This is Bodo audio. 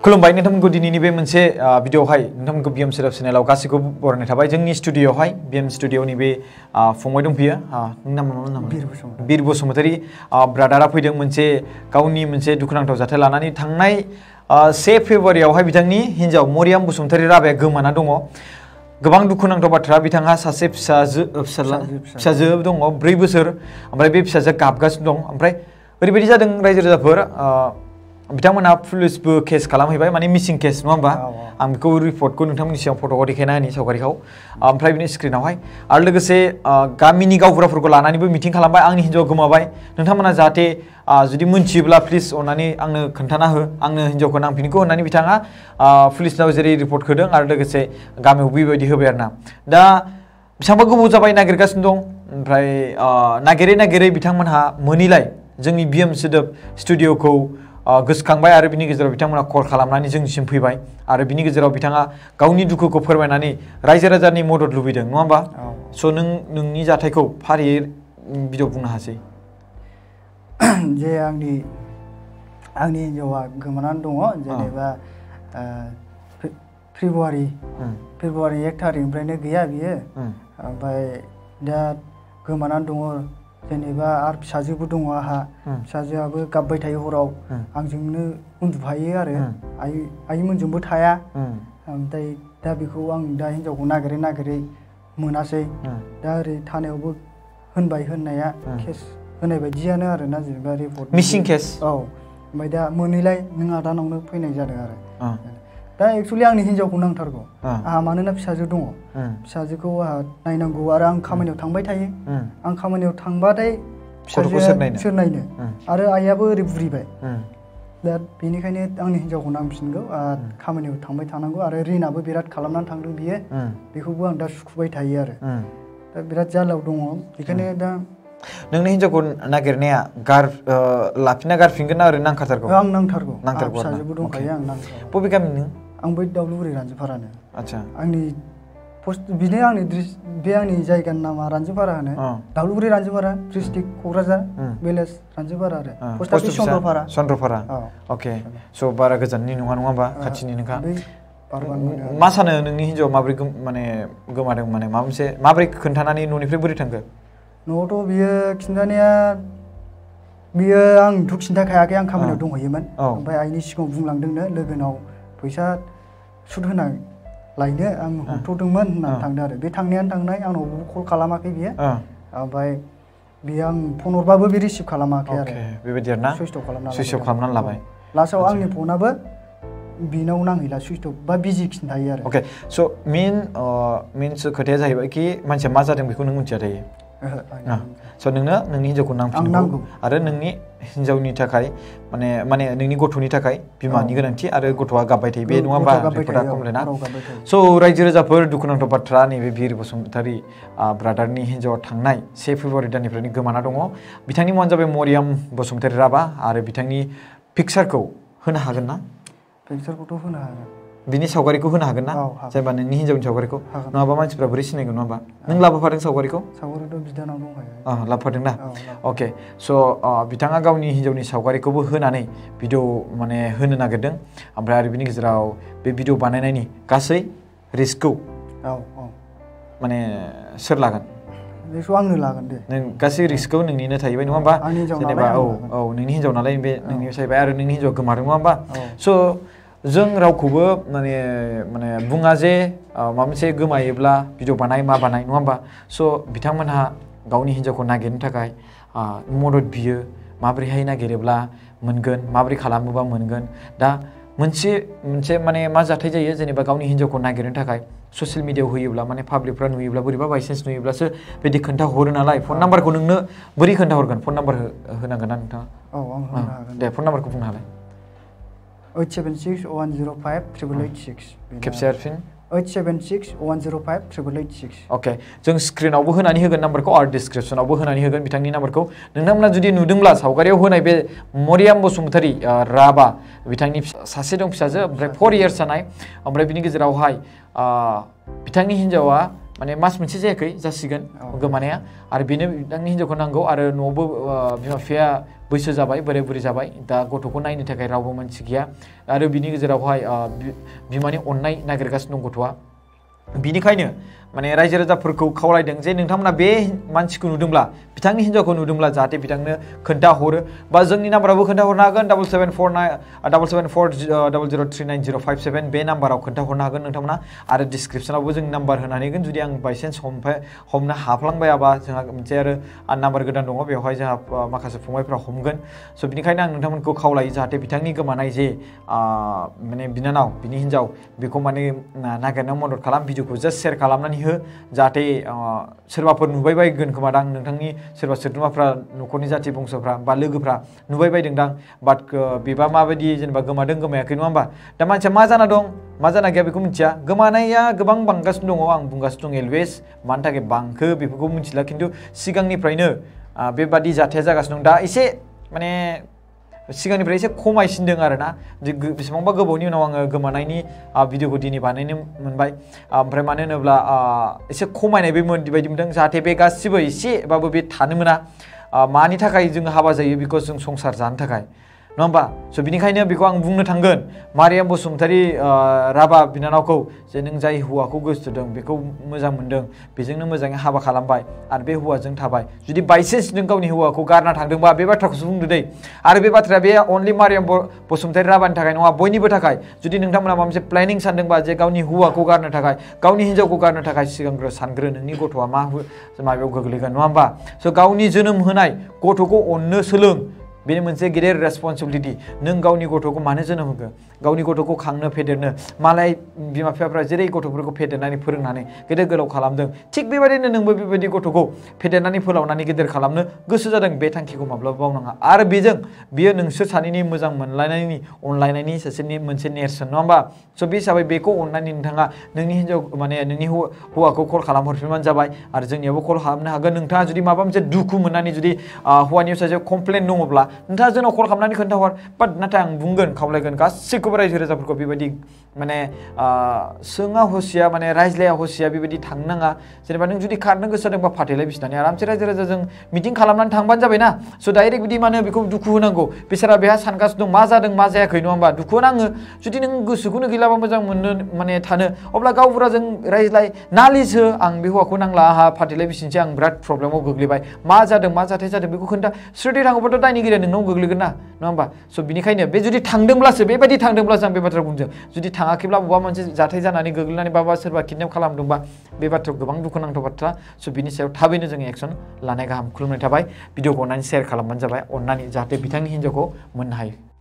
खुलुमबाय नोंथांमोनखौ दिनैनि बे मोनसे भिडिअआवहाय नोंथांमोनखौ बिएम सेराप चेनेलाव गासैखौ बरायनाय थाबाय जोंनि स्टुडिअआवहाय बिएम स्टुडिअनि बे फंबाय दंफैयो नोंनि नामा मा नाम बिर बसुमतारी ब्रादारा फैदों मोनसे गावनि मोनसे दुखुनांथाव जाथाय लानानै थांनाय 1 फेब्रुवारियावहाय बिथांनि हिन्जाव मरियाम बसुमतारी राबाया गोमाना दङ गोबां दुखुनांथाव बाथ्रा बिथांहा सासे फिसाजो दङ 4 बोसोर ओमफ्राय बे फिसाजोआ गाबगासिनो दं ओमफ्राय ओरैबायदि जादों रायजो राजाफोर बिथांमोना पुलिसबो केस खालामहैबाय माने मिसिं केस नङा होमबा आं बेखौ रिपर्टखौ नोंथांमोननि सिगाङाव फट'खौ देखायना होनि सावगारिखौ ओमफ्राय बिनि स्क्रिनावहाय आरो लोगोसे गामिनि गावबुराफोरखौ लानानैबो मिटिं खालामबाय आंनि हिन्जावा गोमाबाय नोंथांमोना जाहाथे जुदि मोनथियोब्ला प्लिज अननानै आंनो खोन्थाना हो आंनो हिन्जावखौ नांफिनगौ होननानै बिथाङा पुलिसनाव जेरै रिपर्ट होदों आरो लोगोसे गामियाव बेबायदि होबाय आरोना दा बेसेबांबा गोबाव जाबाय नागिरगासिनो दं ओमफ्राय नागिरै बिथांमोनहा मोनैलाय जोंनि बिएम सोदोब स्टुडिअखौ गोसोखांबाय आरो बिनि गेजेराव बिथांमोना कल खालामनानै जोंनिसिम फैबाय आरो बिनि गेजेराव बिथाङा गावनि दुखुखौ फोरमायनानै रायजो राजानि मदद लुबैदों नङा होमबा स' नोंनि जाथायखौ फारियै भिडिअ बुंनो हासै जे आंनि हिन्जावा गोमानानै दङ जेनेबा फेब्रुवारि 1 थारिखनिफ्रायनो गैया बियो ओमफ्राय दा गोमानानै दङ जेनेबा आरो फिसाजोबो दङ आहा फिसाजोआबो गाबबाय थायो हराव आंजोंनो उन्दुफायो आरो आइमोनजोंबो थाया ओमफ्राय दा बेखौ आं दा हिन्जावखौ नागिरै मोनासै दा ओरै थानायावबो होनबाय होननाया केस होनाय बायदियानो आरोना जेनेबा रिपर्ट मिसिं केस औ ओमफ्राय दा मोनैलाय नों आदानावनो फैनाय जादों आरो दा एक्चुअलि आंनि हिन्जावखौ नांथारगौ आंहा मानोना फिसाजो दङ फिसाजोखौ आंहा नायनांगौ आरो आं खामानियाव थांबाय थायो आं खामानियाव थांबाथाय फिसाजोआ सोर नायनो आरो आइयाबो ओरै बुरिबाय दा बेनिखायनो आंनि हिन्जावखौ नांफिनगौ खामानियाव थांबाय थानांगौ आरो रिनाबो बिराद खालामनानै थांदों बियो बेखौबो आं दा सुखुबाय थायो आरो दा बिराद जालाव दङ बेखायनो दा नोंनि हिन्जावखौ नागिरनाया लाफिनना गारफिनगोन ना ओरैनो नांखाथारगौ आं नांथारगौ फिसाजोबो दंखायो आं नांथारगौ बबे गामि नों आं बै दाउलुगुरि रानजोफारानो आच्छा आंनि बिनो आंनि बे आंनि जायगानि नामा रानजोफारा होनो दाउलुगुरि रानजोफारा डिस्ट्रिक्ट क'क्राझार भिलेज रानजोफारा आरो पस्ट अफिस चन्द्रपारा अके स' बारा गोजाननि नङा होमबा खाथिनि नोंखा मा सानो नोंनि हिन्जावा माबोरै माने गोमादों माने माबा मोनसे माबोरै खोन्थानानै न'निफ्राय बोरै थांखो न'आवथ' बियो खिन्थानाया बियो आंथ' खिन्थाखायाखै आं खामानियाव दंहैयोमोन ओमफ्राय आइनि सिगाङाव बुंलांदोंनो लोगोनाव फैसा सुद होना लायनो आं हरथ'दोंमोन होननानै थांदों आरो बे थांनायानो थांनाय आंनावबो कल खालामाखै बियो ओमफ्राय बियो आं फन हरबाबो बे रिसिभ खालामाखै आरो बेबायदि आरोना सुइच अफ खालामनानै लाबाय लास्टआव आंनि फनाबो बिनाव नांहैला सुइच अफ बा बिजि खिन्थायो आरो अके स' मिन्स खोथाया जाहैबाय कि मानसिया मा जादों बेखौ नों मिथिया थायो स' नोंनो नोंनि हिन्जावखौ नांफिनगौ आरो नोंनि हिन्जावनि थाखाय माने नोंनि गथ'नि थाखाय बिमानि गोनांथि आरो गथ'आ गाबबाय थायो बे नङा होमबा रिपर्टआ कमप्लेना स' रायजो राजाफोर दुखुनांथाव बाथ्रा नैबे बिर बसुमतारी ब्रादारनि हिन्जावा थांनाय 1 फेब्रुवारि दाननिफ्रायनो गोमाना दङ बिथांनि मुङानो जाबाय मरियाम बसुमतारी राबा आरो बिथांनि पिक्सारखौ होनो हागोन ना पिक्सारखौथ' होनो हागोन बिनि सावगारिखौ होनो हागोन ना जेनेबा नोंनि हिन्जावनि सावगारिखौ नङाबा मानसिफ्रा बोरै सिनायगोन नङा होमबा नों लाबोफादों सावगारिखौथ' बिदानाव दंखायो लाबोफादों ना अके स' बिथाङा गावनि हिन्जावनि सावगारिखौबो होनानै भिडिअ माने होनो नागिरदों ओमफ्राय आरो बिनि गेजेराव बे भिडिअ बानायनायनि गासै रिस्कखौ माने सोर लागोन बेखौ आंनो लागोन दे नों गासै रिस्कखौ नोंनिनो थाहैबाय नङा होमबा जेनेबा नोंनि हिन्जाव नालाय बे नोंनि जाहैबाय आरो नोंनि हिन्जावा गोमादों नङा होमबा स' जों रावखौबो माने बुङा जे माबा मोनसे गोमायोब्ला भिडिअ बानाय मा बानाय नङा होमबा स' बिथांमोनहा गावनि हिन्जावखौ नागिरनो थाखाय मदद बियो माबोरैहाय नागिरोब्ला मोनगोन माबोरै खालामोबा मोनगोन दा मोनसे माने मा जाथाय जायो जेनेबा गावनि हिन्जावखौ नागिरनो थाखाय ससियेल मिडियायाव होयोब्ला माने पाब्लिकफ्रा नुयोब्ला बोरैबा बायसान्स नुयोब्लासो बिदि खोन्थाहरो नालाय फन नाम्बारखौ नोंनो बोरै खोन्थाहरगोन फन नाम्बार होनांगोन ना नोंथाङा दे फन नाम्बारखौ बुंनो हालाय 876-105-8886 खेबसे आरफिन 876-105-8886 अके जों स्क्रिनावबो होनानै होगोन नाम्बारखौ आरो डिसक्रिपसनावबो होनानै होगोन बिथांनि नाम्बारखौ नोंथांमोना जुदि नुदोंब्ला सावगारियाव होनाय बे मरियाम बसुमतारी राबा बिथांनि सासे दं फिसाजो ओमफ्राय 4 इयार्स जानाय ओमफ्राय बिनि गेजेरावहाय बिथांनि हिन्जावा माने मास मोनसे जायाखै जासिगोन गोमानाया आरो बेनो बिथांनि हिनजावखौ नांगौ आरो न'आवबो बिमा बिफाया बैसो जाबाय बोराय बुरै जाबाय दा गथ'खौ नायनो थाखाय रावबो मानसि गैया आरो बिनि गेजेरावहाय बिमानि अननाय नागिरगासिनो दं गथ'आ बिनिखायनो माने रायजो राजाफोरखौ खावलायदों जे नोंथांमोना बे मानसिखौ नुदोंब्ला बिथांनि हिनजावखौ नुदोंब्ला जाहाथे बिथांनो खोन्थाहरो बा जोंनि नाम्बारावबो खोन्थाहरनो हागोन 774977039057 बे नाम्बाराव खोन्थाहरनो हागोन नोंथांमोना आरो डिसक्रिपसनावबो जों नाम्बार होनानै होगोन जुदि आं बायचान्स हमनो हाफ्लांबायाबा जोंहा मोनसे आरो नाम्बार गोदान दङ बेवहाय जोंहा माखासे फंबायफ्रा हमगोन स' बिनिखायनो आं नोंथांमोनखौ खावलायो जाहाथे बिथांनि गोमानाय जे माने बिनानाव बिनि हिनजाव बेखौ माने नागिरनायाव मदद खालाम भिडिअखौ जास्ट शेयार खालामनानै हो जाहाथे सोरबाफोर नुबाय बायगोन खोमादां नोंथांनि सोरबा सोद्रोमाफ्रा न'खरनि जाथि बंस'फ्रा बा लोगोफ्रा नुबाय बायदोंदां बाट बेबा माबायदि जेनेबा गोमादों गोमायाखै नङा होमबा दा मानसिया मा जाना दं मा जाना गैया बेखौ मिथिया गोमानाया गोबां बांगासिनो दङ आं बुंगासिनो दं एलवेज मानि थाखाय बांखो बेफोरखौ मिथिला खिन्थु सिगांनिफ्रायनो बेबादि जाथाया जागासिनो दं दा एसे माने सिगांनिफ्राय एसे खमायसिनदों आरोना बेसेबांबा गोबावनि उनाव आङो गोमानायनि भिडिअखौ दिनै बानायनो मोनबाय ओमफ्राय मानो होनोब्ला एसे खमायनायबो बायदि मोनदों जाहाथे बे गासिबो एसेबाबो बे थानो मोना मानि थाखाय जोङो हाबा जायो बिकज जों संसार जानो थाखाय नङा होमबा स' बिनिखायनो बेखौ आं बुंनो थांगोन मारियाम बसुमतारी राभा बिनानावखौ जे नों जाय हौवाखौ गोसोथोदों बेखौ मोजां मोनदों बेजोंनो मोजाङै हाबा खालामबाय आरो बे हौवाजों थाबाय जुदि बायसेन्स नों गावनि हौवाखौ गारना थांदोंबा बे बाथ्राखौसो बुंदो दै आरो बे बाथ्राया बे अनलि मारियाम बसुमतारी राभानि थाखाय नङा बयनिबो थाखाय जुदि नोंथांमोना माबा मोनसे प्लेनिं सानदोंबा जे गावनि हौवाखौ गारनो थाखाय गावनि हिनजावखौ गारनो थाखाय सिगांग्रो सानग्रो नोंनि गथ'आ माबायाव गोग्लैगोन नङा होमबा स' गावनि जोनोम होनाय गथ'खौ अननो सोलों बेनि मोनसे गेदेर रेसपन्सिबिलिटि नों गावनि गथ'खौ मानो जोनोम होखो गावनि गथ'खौ खांनो फेदेरनो मालाय बिमा बिफाफ्रा जेरै गथ'फोरखौ फेदेरनानै फोरोंनानै गेदेर गोलाव खालामदों थिग बेबायदिनो नोंबो बेबायदि गथ'खौ फेदेरनानै फोलावनानै गेदेर खालामनो गोसो जादों बे थांखिखौ माब्लाबा बावनाङा आरो बियो नोंसोर सानैनि मोजां मोनलायनायनि अनलायनायनि सासेनि मोनसे नेरसोन नङा होमबा स' बे हिसाबै बेखौ अननानै नोंथाङा नोंनि हिनजाव माने नोंनि हौवाखौ कल खालामहरफिनबानो जाबाय आरो जोंनियावबो कल खालामनो हागोन नोंथाङा जुदि माबा मोनसे दुखु मोननानै जुदि हौवानि सायाव कमप्लेन दङब्ला नोंथाङा जोंनाव कल खालामनानै खोन्थाहर बाट नाथाय आं बुंगोन खावलायगोन गासैखौबो रायजो राजाफोरखौ बेबायदि माने सोङा हसिया माने रायज्लाया हसिया बेबायदि थांनो नाङा जेनेबा नों जुदि खारनो गोसो जादोंबा फाथैलाय बिसिनानै आरामसे रायजो राजाजों मिटिं खालामनानै थांबानो जाबायना स' डाइरेक्ट बिदि मानो बेखौ दुखु होनांगौ बिसोरा बेहा सानगासिनो दं मा जादों मा जायाखै नङा होमबा दुखु नाङो जुदि नों गोसोखौनो गैलाबा मोजां मोननो माने थानो अब्ला गावबुराजों रायज्लाय नालिस हो आं बे हौवाखौ नांला आंहा फाथैलाय बिसिनोसै आं बिराद प्रब्लेमाव गोग्लैबाय मा जादों मा जाथाय जादों बेखौ खोन्था स्रोदै थाङोबाथ' दायनिगिरिया नोंनाव गोग्लैगोन ना नङा होमबा स' बिनिखायनो बे जुदि थांदोंब्लासो बेबायदि थांदोंब्लासो आं बे बाथ्राखौ बुंदों जुदि थाङाखैब्ला बबेबा मोनसे जाथाय जानानै गोग्लैनानै बा सोरबा किडनेप खालामदोंबा बे बाथ्रायाव गोबां दुखुनांथाव बाथ्रा स' बिनि सायाव थाबैनो जोङो एक्सन लानाय गाहाम खुलुमनाय थाबाय भिडिअखौ अननानै शेयार खालामबानो जाबाय अननानै जाहाथे बिथांनि हिनजावखौ मोननो हायो